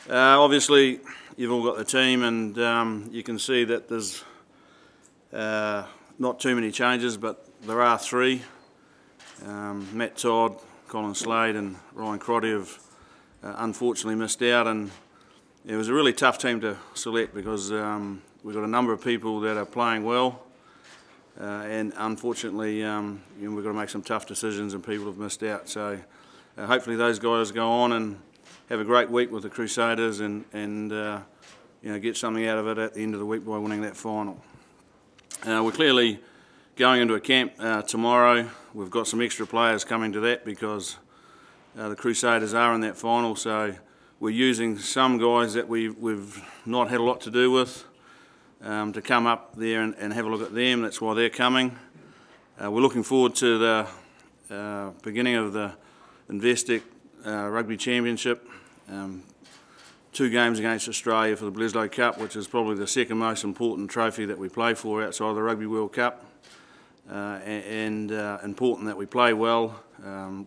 Obviously, you've all got the team, and you can see that there's not too many changes, but there are three. Matt Todd, Colin Slade and Ryan Crotty have unfortunately missed out, and it was a really tough team to select because we've got a number of people that are playing well, and unfortunately we've got to make some tough decisions and people have missed out. So hopefully those guys go on and have a great week with the Crusaders and get something out of it at the end of the week by winning that final. We're clearly going into a camp tomorrow. We've got some extra players coming to that because the Crusaders are in that final, so we're using some guys that we've not had a lot to do with to come up there and have a look at them. That's why they're coming. We're looking forward to the beginning of the Investec Rugby Championship. 2 games against Australia for the Bledisloe Cup, which is probably the second most important trophy that we play for outside of the Rugby World Cup. And important that we play well.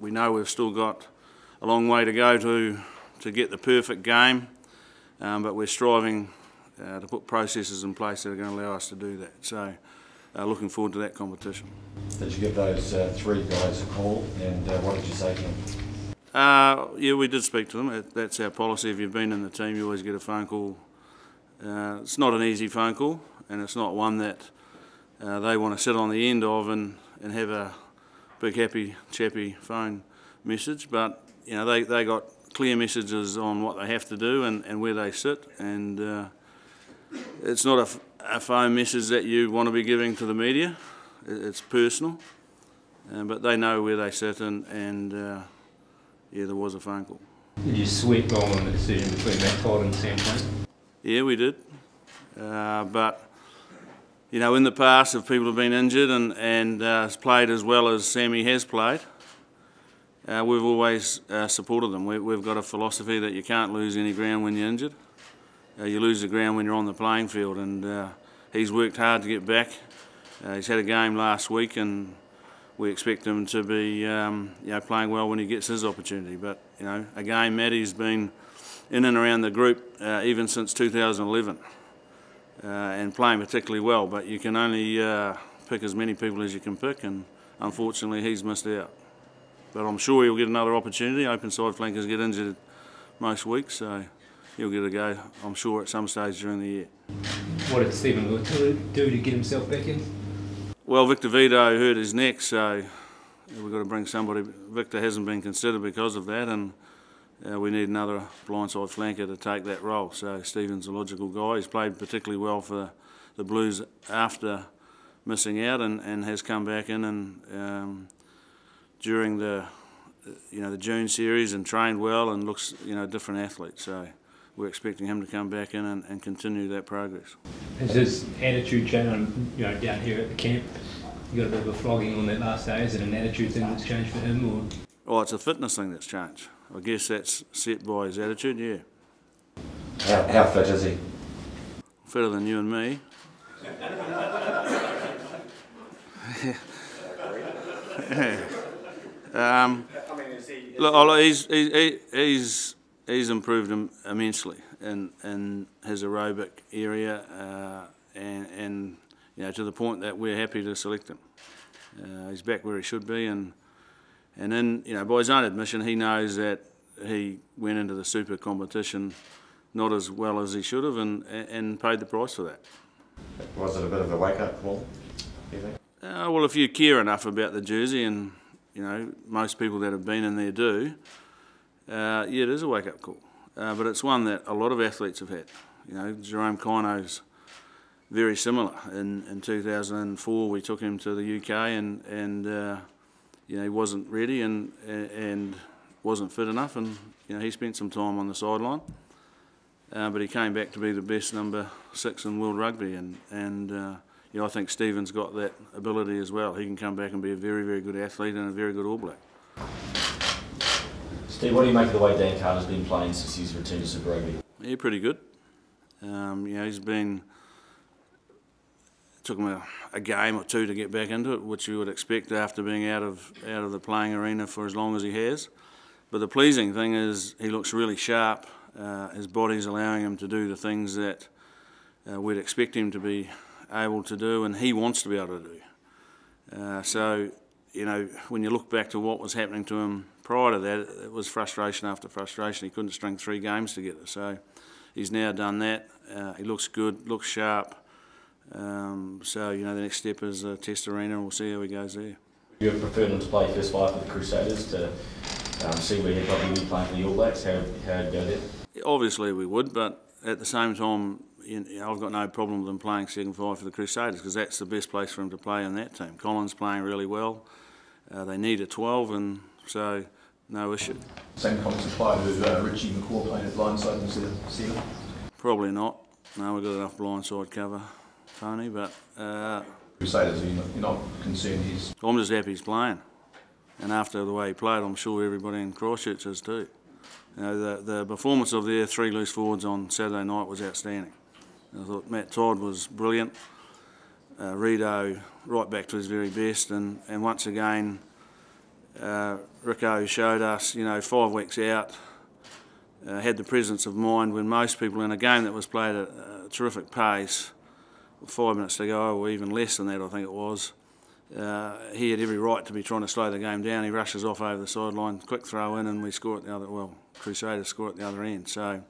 We know we've still got a long way to go to get the perfect game, but we're striving to put processes in place that are going to allow us to do that. So looking forward to that competition. Did you give those 3 guys a call, and what did you say to them? Yeah, we did speak to them. That's our policy. If you've been in the team, you always get a phone call. It's not an easy phone call, and it's not one that they want to sit on the end of and have a big happy chappy phone message. But they got clear messages on what they have to do and where they sit, and it's not a phone message that you want to be giving to the media. It's personal, but they know where they sit, and yeah, there was a phone call. Did you sweat wrong on the decision between Matt Todd and Sam Flynn? Yeah, we did. But in the past, if people have been injured and played as well as Sammy has played, we've always supported them. We've got a philosophy that you can't lose any ground when you're injured. You lose the ground when you're on the playing field, and he's worked hard to get back. He's had a game last week, and we expect him to be playing well when he gets his opportunity. But again, Matty's been in and around the group even since 2011 and playing particularly well. But you can only pick as many people as you can pick, and unfortunately he's missed out. But I'm sure he'll get another opportunity. Open side flankers get injured most weeks, so he'll get a go, I'm sure, at some stage during the year. What did Stephen do to get himself back in? Well, Victor Vito hurt his neck, so we've got to bring somebody. Victor hasn't been considered because of that, and we need another blindside flanker to take that role. So Stephen's a logical guy. He's played particularly well for the Blues after missing out, and has come back in and during the the June series and trained well and looks a different athlete. So we're expecting him to come back in and continue that progress. Has his attitude changed down here at the camp? You got a bit of a flogging on that last day. Is it an attitude thing that's changed for him, or? Oh, it's a fitness thing that's changed. I guess that's set by his attitude, yeah. How fit is he? Fitter than you and me. Look, he's improved immensely in his aerobic area, and to the point that we're happy to select him. He's back where he should be, and then by his own admission, he knows that he went into the super competition not as well as he should have, and paid the price for that. Was it a bit of a wake-up call, do you think? Well, if you care enough about the jersey, and most people that have been in there do, yeah, it is a wake-up call. But it's one that a lot of athletes have had. Jerome Kino's very similar. In 2004, we took him to the UK, and he wasn't ready and wasn't fit enough, and he spent some time on the sideline. But he came back to be the best number 6 in world rugby, and I think Stephen's got that ability as well. He can come back and be a very, very good athlete and a very good All Black. Steve, what do you make of the way Dan Carter's been playing since he's returned to Super Rugby? Yeah, pretty good. He's been. It took him a game or 2 to get back into it, which you would expect after being out of the playing arena for as long as he has. But the pleasing thing is he looks really sharp His body's allowing him to do the things that we'd expect him to be able to do, and he wants to be able to do. So, you know, when you look back to what was happening to him prior to that, it was frustration after frustration. He couldn't string 3 games together. So he's now done that. He looks good, looks sharp. So, you know, the next step is Test Arena, and we'll see how he goes there. You would prefer him to play first 5 for the Crusaders to see where he'd probably be playing for the All Blacks? How'd it go there? Obviously we would, but at the same time, you know, I've got no problem with him playing second 5 for the Crusaders, because that's the best place for him to play in that team. Colin's playing really well. They need a 12, and so no issue. Same comments apply to Richie McCaw playing at blindside instead of centre? Probably not. No, we've got enough blindside cover, Tony, but Crusaders, you're not concerned he's... I'm just happy he's playing. And after the way he played, I'm sure everybody in Christchurch is too. You know, the performance of their 3 loose forwards on Saturday night was outstanding. I thought Matt Todd was brilliant. Rido right back to his very best, and once again Rico showed us, you know, 5 weeks out, had the presence of mind when most people in a game that was played at a terrific pace, 5 minutes to go, or even less than that I think it was, he had every right to be trying to slow the game down. He rushes off over the sideline, quick throw in, and we score at the other, well, Crusaders score at the other end. So,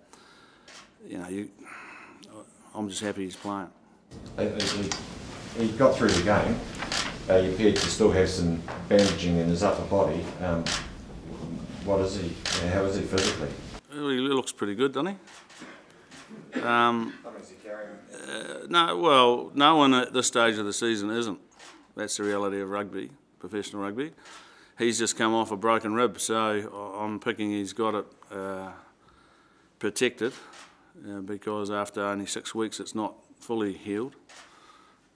you know, I'm just happy he's playing. He got through the game. He appeared to still have some bandaging in his upper body. What is he? How is he physically? Well, he looks pretty good, doesn't he? No, well, no one at this stage of the season isn't. That's the reality of rugby, professional rugby. He's just come off a broken rib, so I'm picking he's got it protected, because after only 6 weeks it's not fully healed.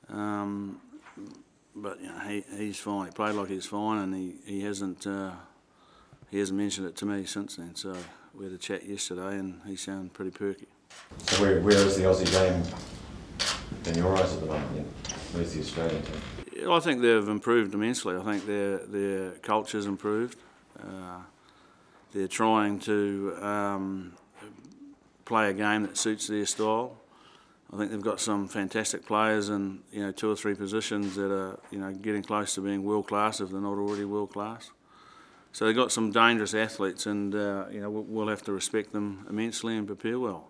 But you know, he's fine. He played like he's fine, and he hasn't mentioned it to me since then. So we had a chat yesterday, and he sounded pretty perky. So where is the Aussie game in your eyes at the moment then? Where's the Australian team? I think they've improved immensely. I think their culture's improved. They're trying to play a game that suits their style. I think they've got some fantastic players in, you know, 2 or 3 positions that are, you know, getting close to being world class if they're not already world class. So they've got some dangerous athletes, and you know, we'll have to respect them immensely and prepare well.